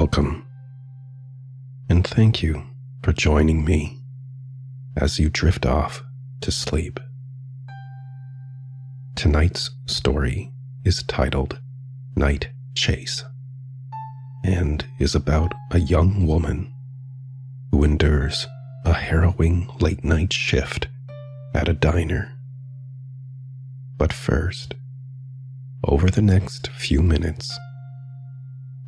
welcome, and thank you for joining me as you drift off to sleep. Tonight's story is titled Night Chase and is about a young woman who endures a harrowing late-night shift at a diner. But first, over the next few minutes,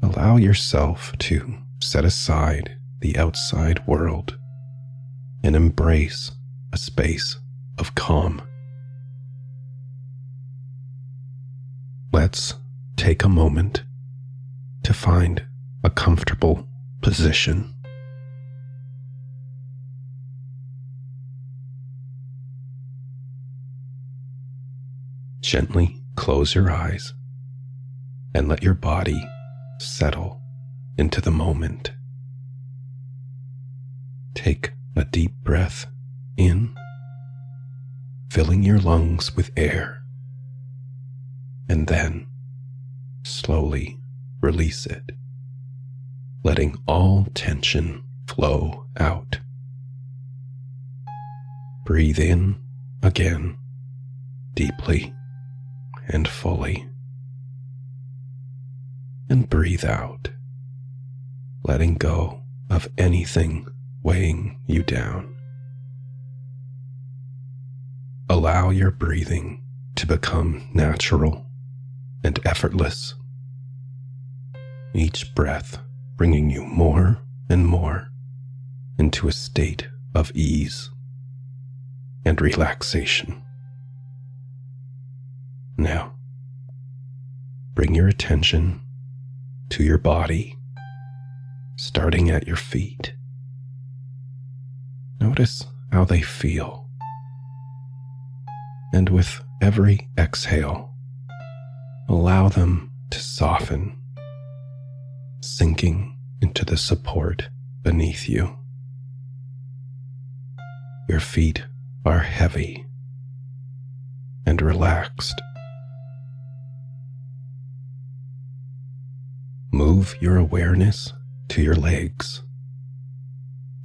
allow yourself to set aside the outside world and embrace a space of calm. Let's take a moment to find a comfortable position. Gently close your eyes and let your body settle into the moment. Take a deep breath in, filling your lungs with air, and then slowly release it, letting all tension flow out. Breathe in again, deeply and fully, and breathe out, letting go of anything weighing you down. Allow your breathing to become natural and effortless, each breath bringing you more and more into a state of ease and relaxation. Now, bring your attention to your body, starting at your feet. Notice how they feel, and with every exhale, allow them to soften, sinking into the support beneath you. Your feet are heavy and relaxed. Move your awareness to your legs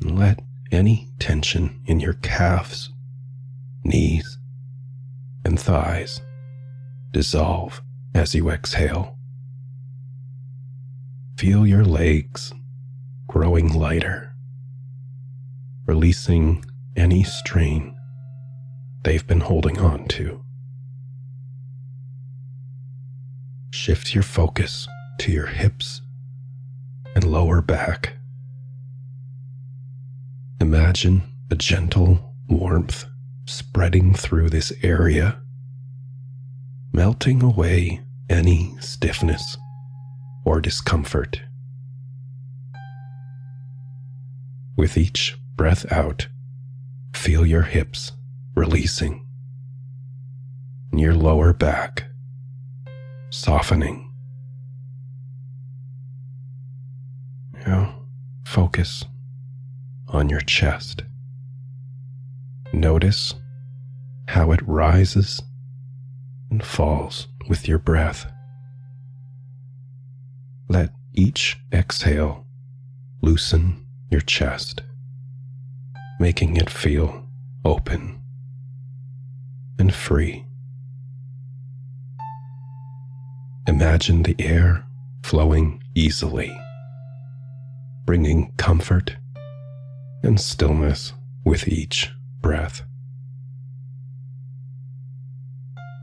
and let any tension in your calves, knees, and thighs dissolve as you exhale. Feel your legs growing lighter, releasing any strain they've been holding on to. Shift your focus to your hips and lower back. Imagine a gentle warmth spreading through this area, melting away any stiffness or discomfort. With each breath out, feel your hips releasing, and your lower back softening. Now, focus on your chest. Notice how it rises and falls with your breath. Let each exhale loosen your chest, making it feel open and free. Imagine the air flowing easily, bringing comfort and stillness with each breath.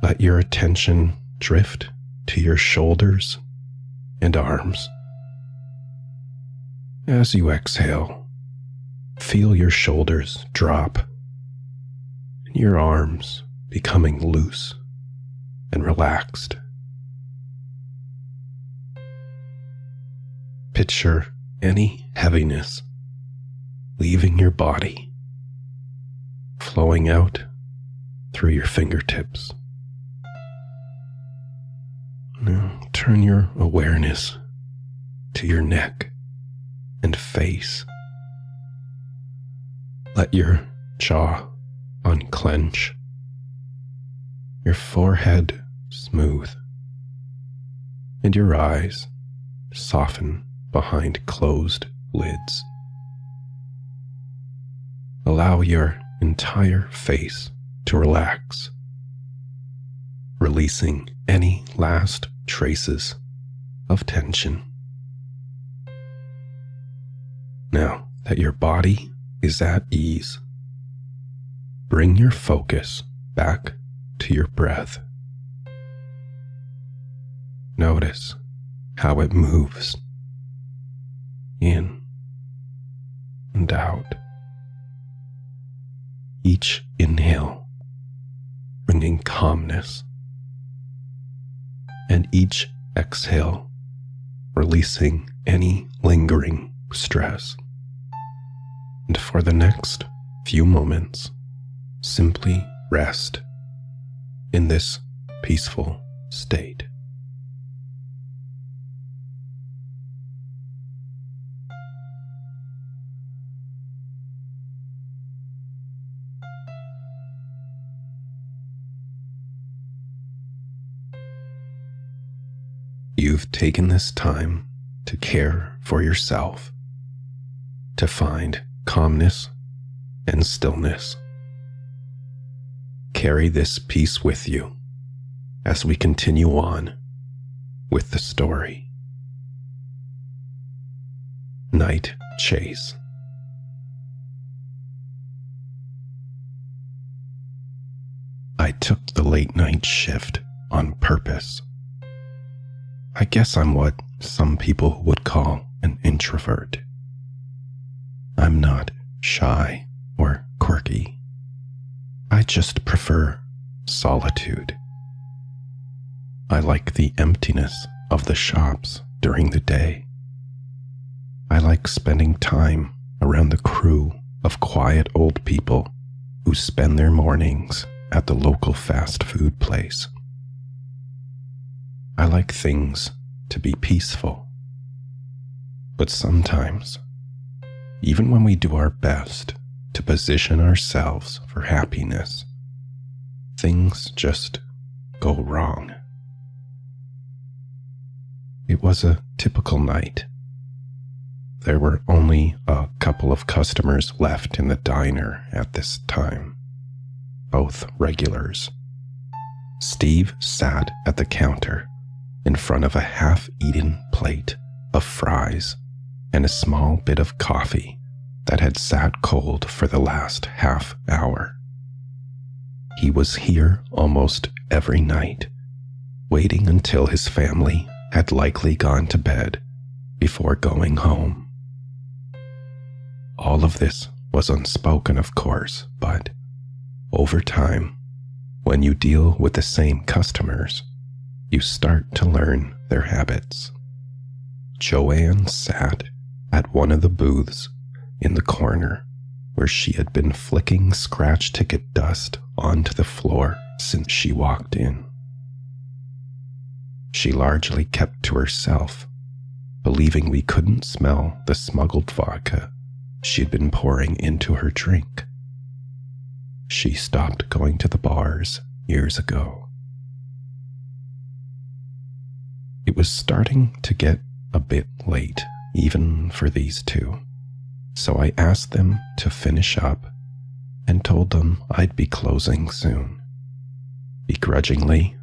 Let your attention drift to your shoulders and arms. As you exhale, feel your shoulders drop and your arms becoming loose and relaxed. Picture any heaviness leaving your body, flowing out through your fingertips. Now turn your awareness to your neck and face. Let your jaw unclench, your forehead smooth, and your eyes soften behind closed lids. Allow your entire face to relax, releasing any last traces of tension. Now that your body is at ease, bring your focus back to your breath. Notice how it moves in and out. Each inhale bringing calmness, and each exhale releasing any lingering stress. And for the next few moments, simply rest in this peaceful state. You've taken this time to care for yourself, to find calmness and stillness. Carry this peace with you as we continue on with the story. Night Chase. I took the late night shift on purpose. I guess I'm what some people would call an introvert. I'm not shy or quirky. I just prefer solitude. I like the emptiness of the shops during the day. I like spending time around the crew of quiet old people who spend their mornings at the local fast food place. I like things to be peaceful. But sometimes, even when we do our best to position ourselves for happiness, things just go wrong. It was a typical night. There were only a couple of customers left in the diner at this time, both regulars. Steve sat at the counter in front of a half-eaten plate of fries and a small bit of coffee that had sat cold for the last half hour. He was here almost every night, waiting until his family had likely gone to bed before going home. All of this was unspoken, of course, but over time, when you deal with the same customers, you start to learn their habits. Joanne sat at one of the booths in the corner where she had been flicking scratch ticket dust onto the floor since she walked in. She largely kept to herself, believing we couldn't smell the smuggled vodka she'd been pouring into her drink. She stopped going to the bars years ago. It was starting to get a bit late, even for these two, so I asked them to finish up and told them I'd be closing soon. Begrudgingly,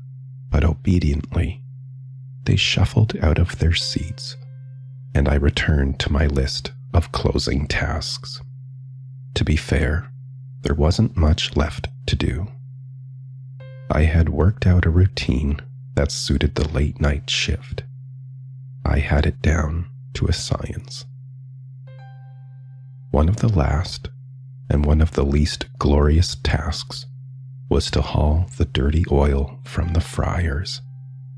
but obediently, they shuffled out of their seats, and I returned to my list of closing tasks. To be fair, there wasn't much left to do. I had worked out a routine that suited the late night shift. I had it down to a science. One of the last and one of the least glorious tasks was to haul the dirty oil from the fryers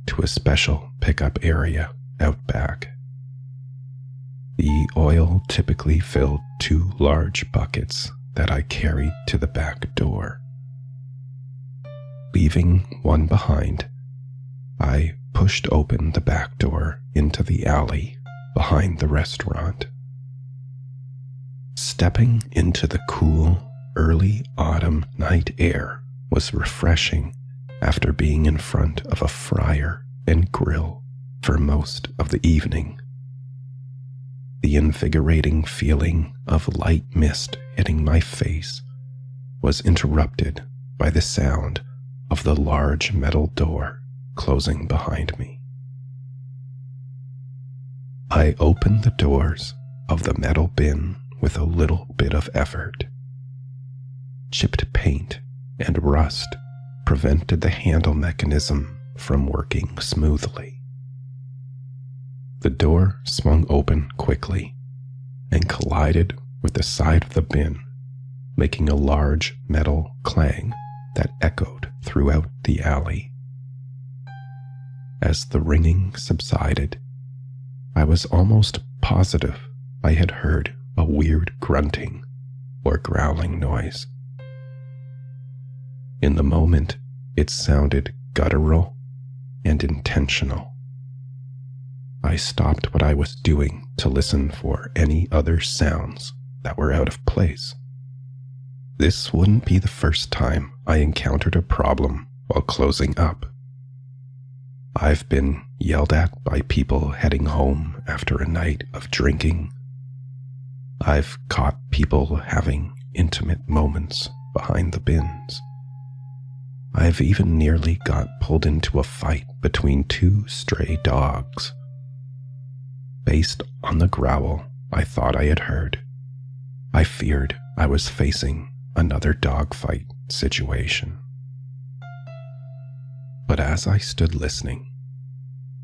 to a special pickup area out back. The oil typically filled 2 large buckets that I carried to the back door. Leaving one behind, I pushed open the back door into the alley behind the restaurant. Stepping into the cool, early autumn night air was refreshing after being in front of a fryer and grill for most of the evening. the invigorating feeling of light mist hitting my face was interrupted by the sound of the large metal door closing behind me. I opened the doors of the metal bin with a little bit of effort. Chipped paint and rust prevented the handle mechanism from working smoothly. The door swung open quickly and collided with the side of the bin, making a large metal clang that echoed throughout the alley. As the ringing subsided, I was almost positive I had heard a weird grunting or growling noise. In the moment, it sounded guttural and intentional. I stopped what I was doing to listen for any other sounds that were out of place. This wouldn't be the first time I encountered a problem while closing up. I've been yelled at by people heading home after a night of drinking. I've caught people having intimate moments behind the bins. I've even nearly got pulled into a fight between two stray dogs. Based on the growl I thought I had heard, I feared I was facing another dogfight situation. But as I stood listening,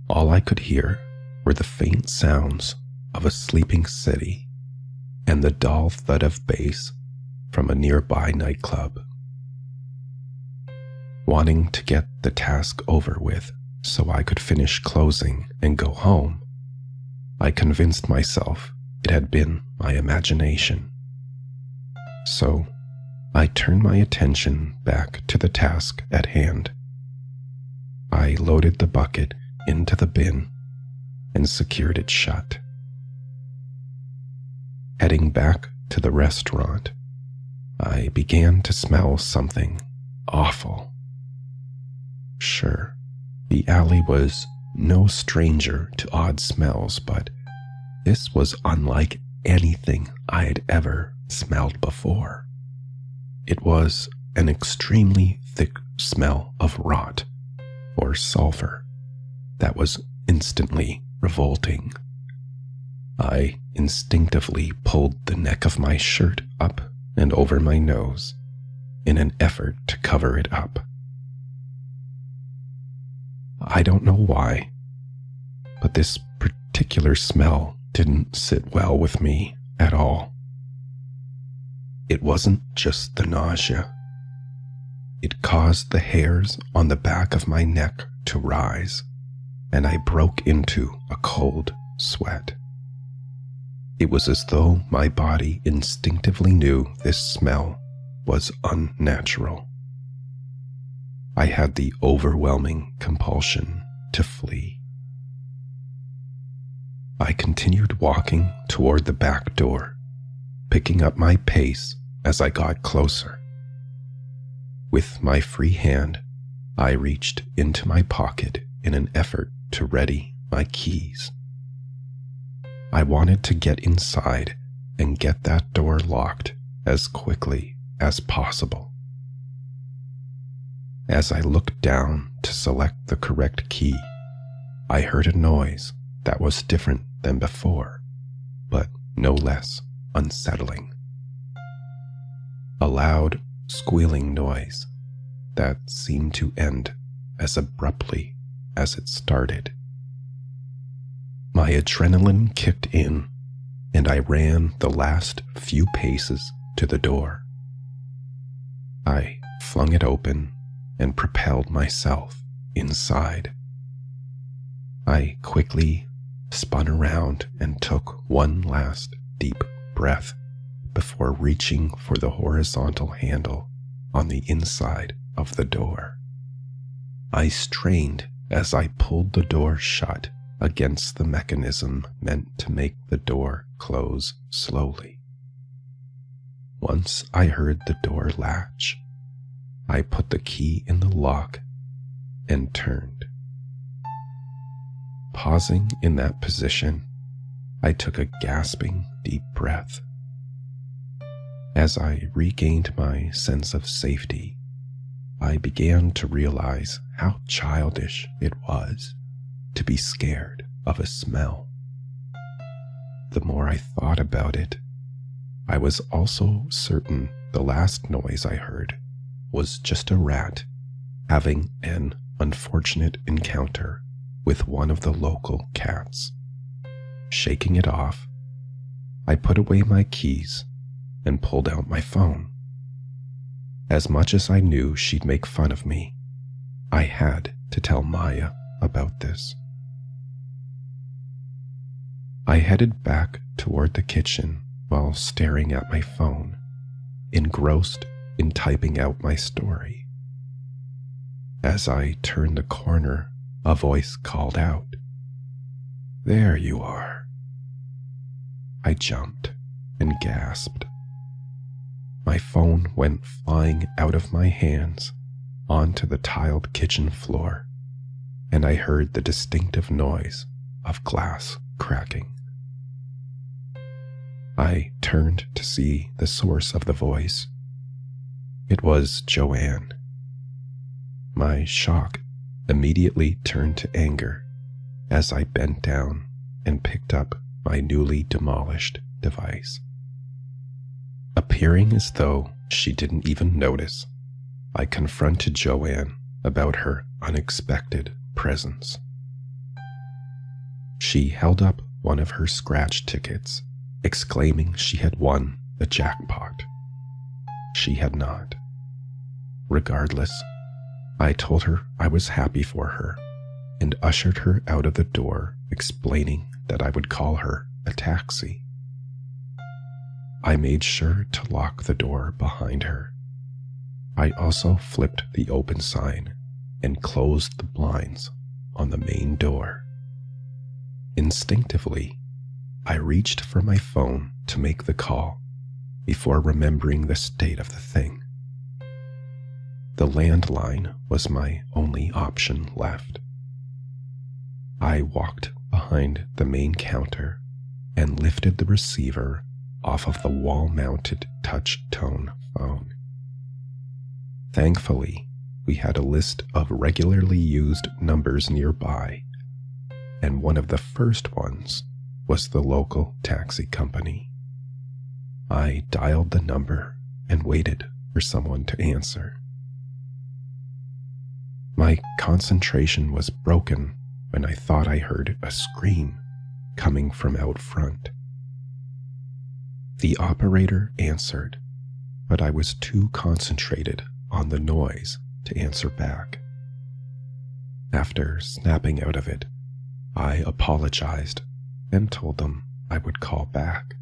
all I could hear were the faint sounds of a sleeping city and the dull thud of bass from a nearby nightclub. Wanting to get the task over with so I could finish closing and go home, I convinced myself it had been my imagination. So I turned my attention back to the task at hand. I loaded the bucket into the bin and secured it shut. Heading back to the restaurant, I began to smell something awful. Sure, the alley was no stranger to odd smells, but this was unlike anything I had ever smelled before. It was an extremely thick smell of rot or sulfur that was instantly revolting. I instinctively pulled the neck of my shirt up and over my nose in an effort to cover it up. I don't know why, but this particular smell didn't sit well with me at all. It wasn't just the nausea. It caused the hairs on the back of my neck to rise, and I broke into a cold sweat. It was as though my body instinctively knew this smell was unnatural. I had the overwhelming compulsion to flee. I continued walking toward the back door, picking up my pace as I got closer. With my free hand, I reached into my pocket in an effort to ready my keys. I wanted to get inside and get that door locked as quickly as possible. As I looked down to select the correct key, I heard a noise that was different than before, but no less unsettling. A loud, squealing noise that seemed to end as abruptly as it started. My adrenaline kicked in, and I ran the last few paces to the door. I flung it open and propelled myself inside. I quickly spun around and took one last deep breath before reaching for the horizontal handle on the inside of the door. I strained as I pulled the door shut against the mechanism meant to make the door close slowly. Once I heard the door latch, I put the key in the lock and turned. Pausing in that position, I took a gasping, deep breath. As I regained my sense of safety, I began to realize how childish it was to be scared of a smell. The more I thought about it, I was also certain the last noise I heard was just a rat having an unfortunate encounter with one of the local cats. Shaking it off, I put away my keys and pulled out my phone. As much as I knew she'd make fun of me, I had to tell Maya about this. I headed back toward the kitchen while staring at my phone, engrossed in typing out my story. As I turned the corner, a voice called out, "There you are." I jumped and gasped. My phone went flying out of my hands onto the tiled kitchen floor, and I heard the distinctive noise of glass cracking. I turned to see the source of the voice. It was Joanne. My shock immediately turned to anger as I bent down and picked up my newly demolished device. Appearing as though she didn't even notice, I confronted Joanne about her unexpected presence. She held up one of her scratch tickets, exclaiming she had won the jackpot. She had not. Regardless, I told her I was happy for her and ushered her out of the door, explaining that I would call her a taxi. I made sure to lock the door behind her. I also flipped the open sign and closed the blinds on the main door. Instinctively, I reached for my phone to make the call before remembering the state of the thing. The landline was my only option left. I walked behind the main counter and lifted the receiver off of the wall-mounted touch-tone phone. Thankfully, we had a list of regularly used numbers nearby, and one of the first ones was the local taxi company. I dialed the number and waited for someone to answer. My concentration was broken when I thought I heard a scream coming from out front. The operator answered, but I was too concentrated on the noise to answer back. After snapping out of it, I apologized and told them I would call back.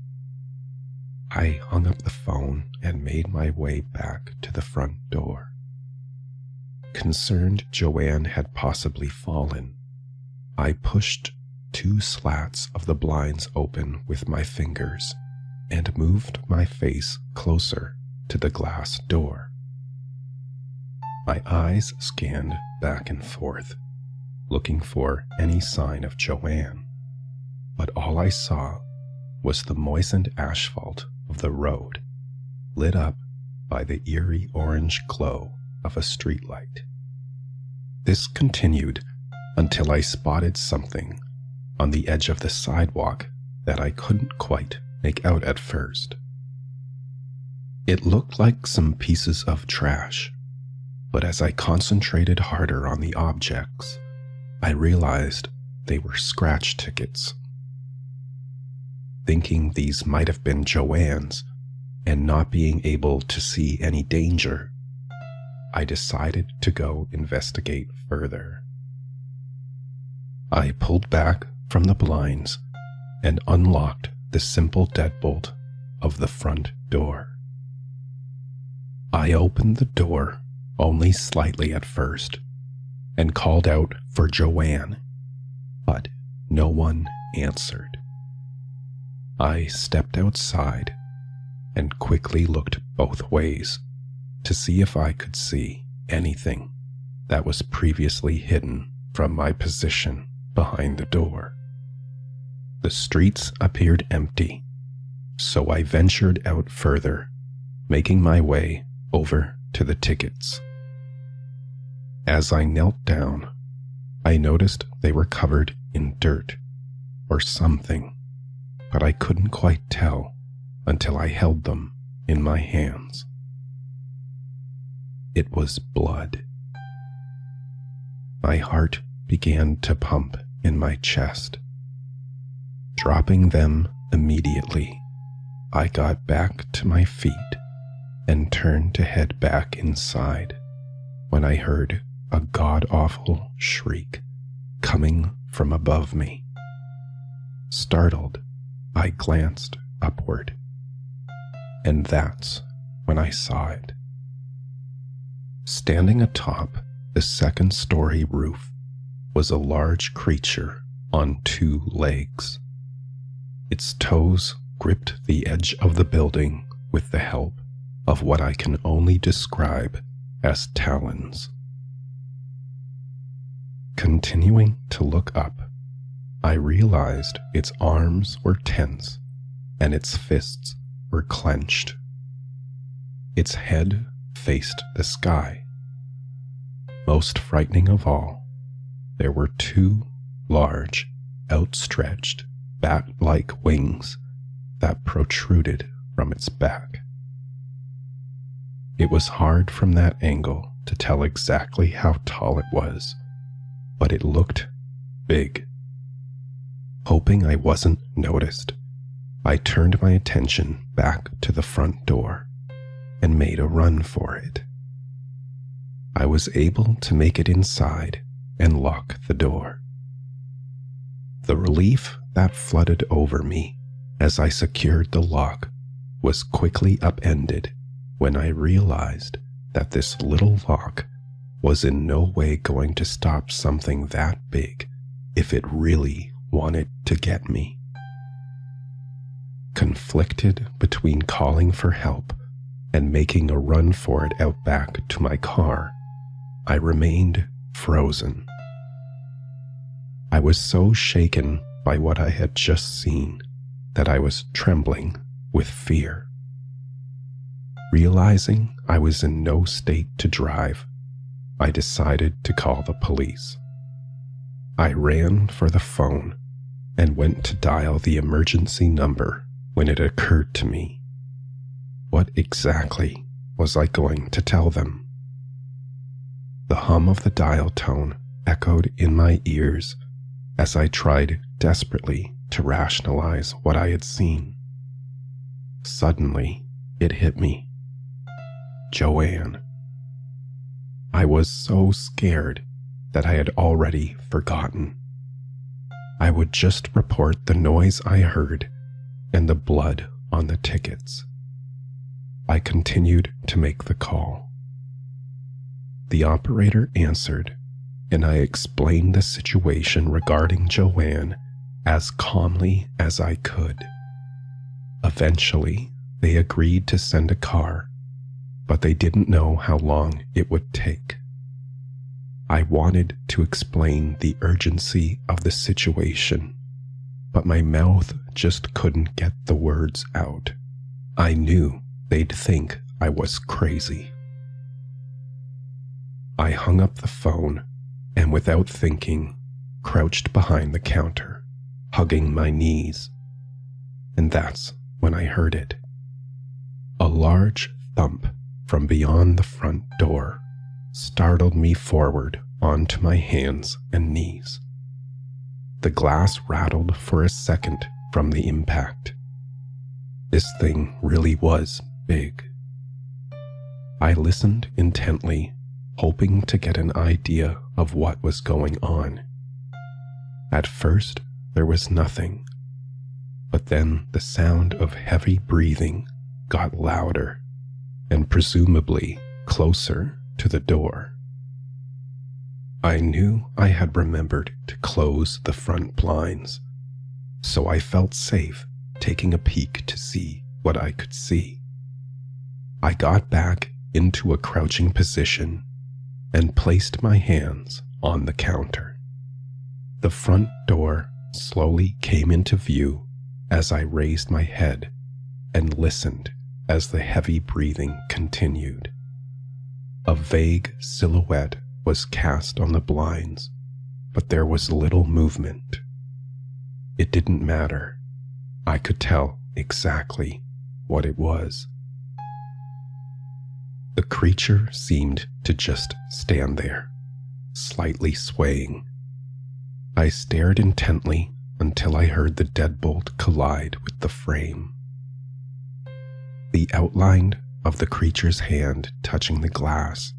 I hung up the phone and made my way back to the front door. Concerned Joanne had possibly fallen, I pushed 2 slats of the blinds open with my fingers and moved my face closer to the glass door. My eyes scanned back and forth, looking for any sign of Joanne, but all I saw was the moistened asphalt of the road, lit up by the eerie orange glow of a streetlight. This continued until I spotted something on the edge of the sidewalk that I couldn't quite make out at first. It looked like some pieces of trash, but as I concentrated harder on the objects, I realized they were scratch tickets. Thinking these might have been Joanne's, and not being able to see any danger, I decided to go investigate further. I pulled back from the blinds and unlocked the simple deadbolt of the front door. I opened the door only slightly at first and called out for Joanne, but no one answered. I stepped outside and quickly looked both ways to see if I could see anything that was previously hidden from my position behind the door. The streets appeared empty, so I ventured out further, making my way over to the tickets. As I knelt down, I noticed they were covered in dirt or something, but I couldn't quite tell until I held them in my hands. It was blood. My heart began to pump in my chest. Dropping them immediately, I got back to my feet and turned to head back inside when I heard a god-awful shriek coming from above me. Startled, I glanced upward, and that's when I saw it. Standing atop the second-story roof was a large creature on 2 legs. Its toes gripped the edge of the building with the help of what I can only describe as talons. Continuing to look up, I realized its arms were tense and its fists were clenched. Its head faced the sky. Most frightening of all, there were 2 large, outstretched, bat-like wings that protruded from its back. It was hard from that angle to tell exactly how tall it was, but it looked big. Hoping I wasn't noticed, I turned my attention back to the front door and made a run for it. I was able to make it inside and lock the door. The relief that flooded over me as I secured the lock was quickly upended when I realized that this little lock was in no way going to stop something that big if it really wanted to get me. Conflicted between calling for help and making a run for it out back to my car, I remained frozen. I was so shaken by what I had just seen that I was trembling with fear. Realizing I was in no state to drive, I decided to call the police. I ran for the phone and went to dial the emergency number when it occurred to me. What exactly was I going to tell them? The hum of the dial tone echoed in my ears as I tried desperately to rationalize what I had seen. Suddenly, it hit me. Joanne. I was so scared that I had already forgotten. I would just report the noise I heard and the blood on the tickets. I continued to make the call. The operator answered, and I explained the situation regarding Joanne as calmly as I could. Eventually, they agreed to send a car, but they didn't know how long it would take. I wanted to explain the urgency of the situation, but my mouth just couldn't get the words out. I knew they'd think I was crazy. I hung up the phone and without thinking, crouched behind the counter, hugging my knees. And that's when I heard it. A large thump from beyond the front door startled me forward onto my hands and knees. The glass rattled for a second from the impact. This thing really was big. I listened intently, hoping to get an idea of what was going on. At first, there was nothing, but then the sound of heavy breathing got louder and presumably closer to the door. I knew I had remembered to close the front blinds, so I felt safe taking a peek to see what I could see. I got back into a crouching position and placed my hands on the counter. The front door slowly came into view as I raised my head and listened as the heavy breathing continued. A vague silhouette was cast on the blinds, but there was little movement. It didn't matter. I could tell exactly what it was. The creature seemed to just stand there, slightly swaying. I stared intently until I heard the deadbolt collide with the frame. The outline of the creature's hand touching the glass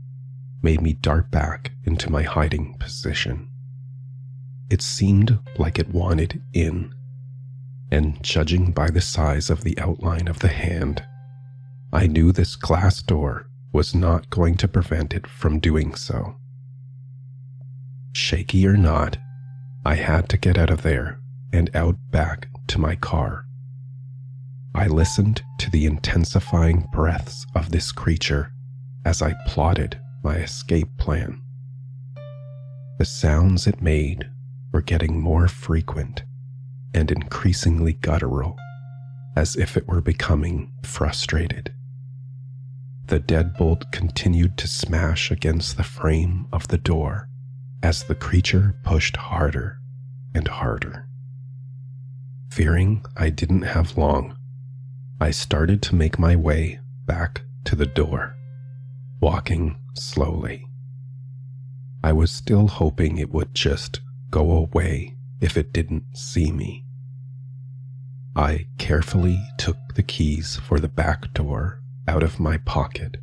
made me dart back into my hiding position. It seemed like it wanted in, and judging by the size of the outline of the hand, I knew this glass door was not going to prevent it from doing so. Shaky or not, I had to get out of there and out back to my car. I listened to the intensifying breaths of this creature as I plotted my escape plan. The sounds it made were getting more frequent and increasingly guttural, as if it were becoming frustrated. The deadbolt continued to smash against the frame of the door as the creature pushed harder and harder. Fearing I didn't have long, I started to make my way back to the door, walking slowly. I was still hoping it would just go away if it didn't see me. I carefully took the keys for the back door out of my pocket,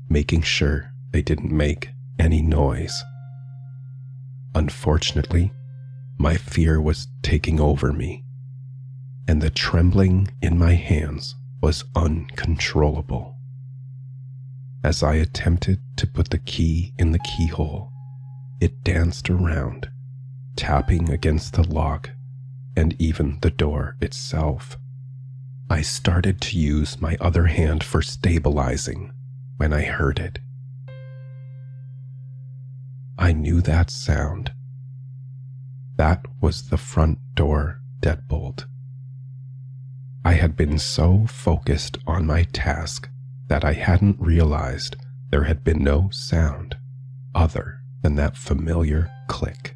making sure they didn't make any noise. Unfortunately, my fear was taking over me, and the trembling in my hands was uncontrollable. As I attempted to put the key in the keyhole, it danced around, tapping against the lock and even the door itself. I started to use my other hand for stabilizing when I heard it. I knew that sound. That was the front door deadbolt. I had been so focused on my task that I hadn't realized there had been no sound other than that familiar click.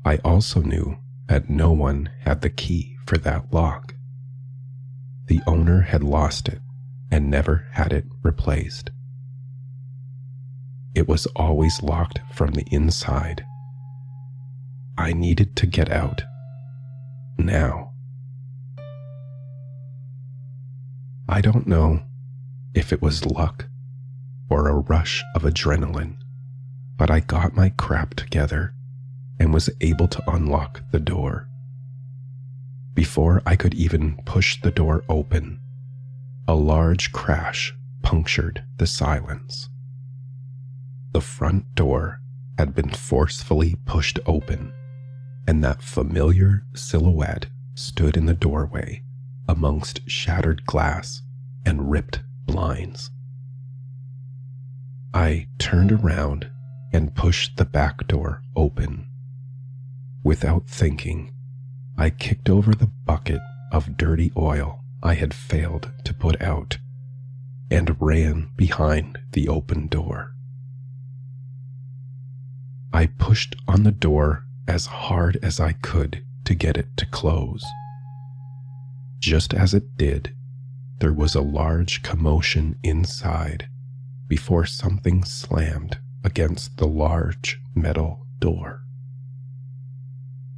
I also knew that no one had the key for that lock. The owner had lost it and never had it replaced. It was always locked from the inside. I needed to get out. Now. I don't know if it was luck or a rush of adrenaline, but I got my crap together and was able to unlock the door. Before I could even push the door open, a large crash punctured the silence. The front door had been forcefully pushed open, and that familiar silhouette stood in the doorway amongst shattered glass and ripped blinds. I turned around and pushed the back door open. Without thinking, I kicked over the bucket of dirty oil I had failed to put out and ran behind the open door. I pushed on the door as hard as I could to get it to close. Just as it did, there was a large commotion inside before something slammed against the large metal door.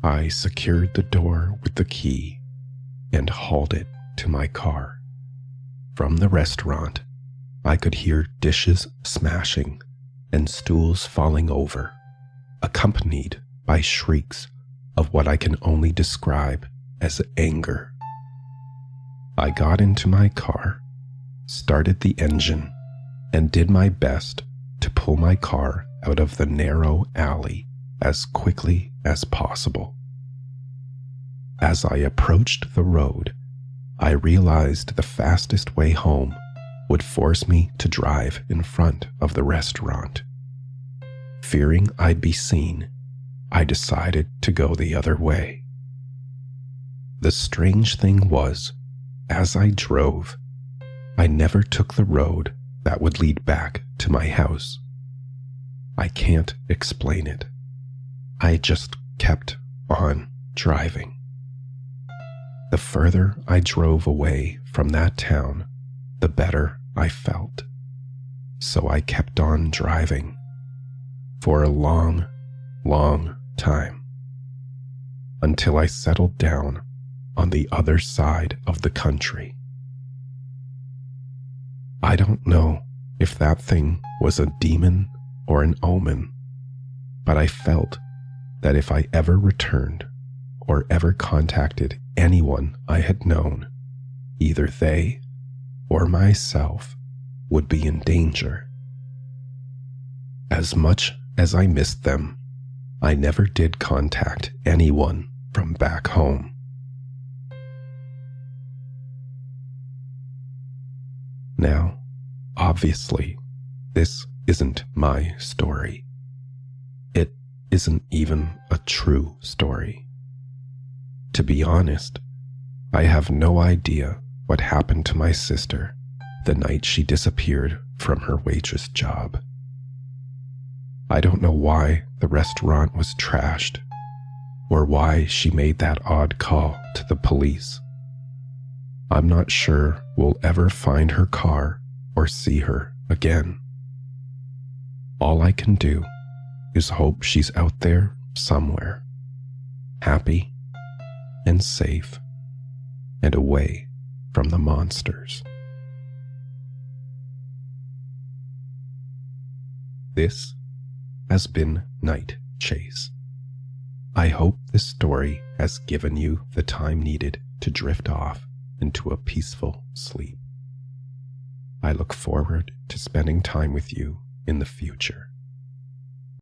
I secured the door with the key and hauled it to my car. From the restaurant, I could hear dishes smashing and stools falling over, accompanied by shrieks of what I can only describe as anger. I got into my car, started the engine, and did my best to pull my car out of the narrow alley as quickly as possible. As I approached the road, I realized the fastest way home would force me to drive in front of the restaurant. Fearing I'd be seen, I decided to go the other way. The strange thing was, as I drove, I never took the road that would lead back to my house. I can't explain it. I just kept on driving. The further I drove away from that town, the better I felt. So I kept on driving for a long, long time until I settled down on the other side of the country. I don't know if that thing was a demon or an omen, but I felt that if I ever returned or ever contacted anyone I had known, either they or myself would be in danger. As much as I missed them, I never did contact anyone from back home. Now, obviously, this isn't my story. It isn't even a true story. To be honest, I have no idea what happened to my sister the night she disappeared from her waitress job. I don't know why the restaurant was trashed, or why she made that odd call to the police. I'm not sure we'll ever find her car or see her again. All I can do is hope she's out there somewhere, happy and safe and away from the monsters. This has been Night Chase. I hope this story has given you the time needed to drift off into a peaceful sleep. I look forward to spending time with you in the future.